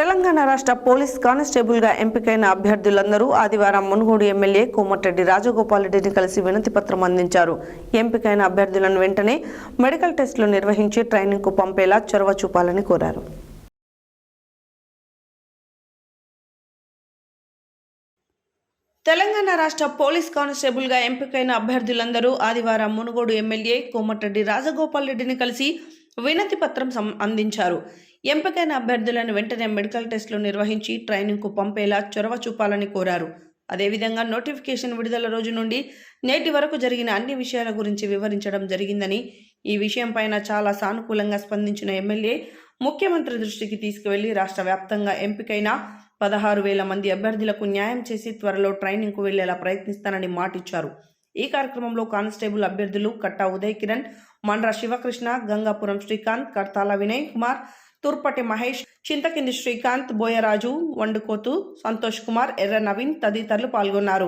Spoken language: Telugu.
తెలంగాణ రాష్ట్ర పోలీస్ కానిస్టేబుల్గా ఎంపికైన అభ్యర్థులందరూ ఆదివారం మునుగోడు ఎమ్మెల్యే కోమటిరెడ్డి రాజగోపాల్ రెడ్డిని కలిసి వినతి పత్రం అందించారు. ఎంపికైన అభ్యర్థులను వెంటనే మెడికల్ టెస్టులు నిర్వహించి ట్రైనింగ్కు పంపేలా చొరవ చూపాలని కోరారు. తెలంగాణ రాష్ట్ర పోలీస్ కానిస్టేబుల్గా ఎంపికైన అభ్యర్థులందరూ ఆదివారం మునుగోడు ఎమ్మెల్యే కోమటిరెడ్డి రాజగోపాల్ రెడ్డిని కలిసి వినతి పత్రం అందించారు. ఎంపికైన అభ్యర్థులను వెంటనే మెడికల్ టెస్టులు నిర్వహించి ట్రైనింగ్కు పంపేలా చొరవ చూపాలని కోరారు. అదేవిధంగా నోటిఫికేషన్ విడుదల రోజు నుండి నేటి వరకు జరిగిన అన్ని విషయాల గురించి వివరించడం జరిగిందని, ఈ విషయంపైన చాలా సానుకూలంగా స్పందించిన ఎమ్మెల్యే ముఖ్యమంత్రి దృష్టికి తీసుకువెళ్లి రాష్ట్ర వ్యాప్తంగా ఎంపికైన 16,000 మంది అభ్యర్థులకు న్యాయం చేసి త్వరలో ట్రైనింగ్కు వెళ్లేలా ప్రయత్నిస్తానని మాటిచ్చారు. ఈ కార్యక్రమంలో కానిస్టేబుల్ అభ్యర్థులు కట్టా ఉదయ్ కిరణ్, మండ్ర శివకృష్ణ, గంగాపురం శ్రీకాంత్, కర్తాల వినయ్ కుమార్, తుర్పటి మహేష్, చింతకింది శ్రీకాంత్, బోయరాజు, వండుకోతు సంతోష్ కుమార్, ఎర్ర నవీన్ తదితరులు పాల్గొన్నారు.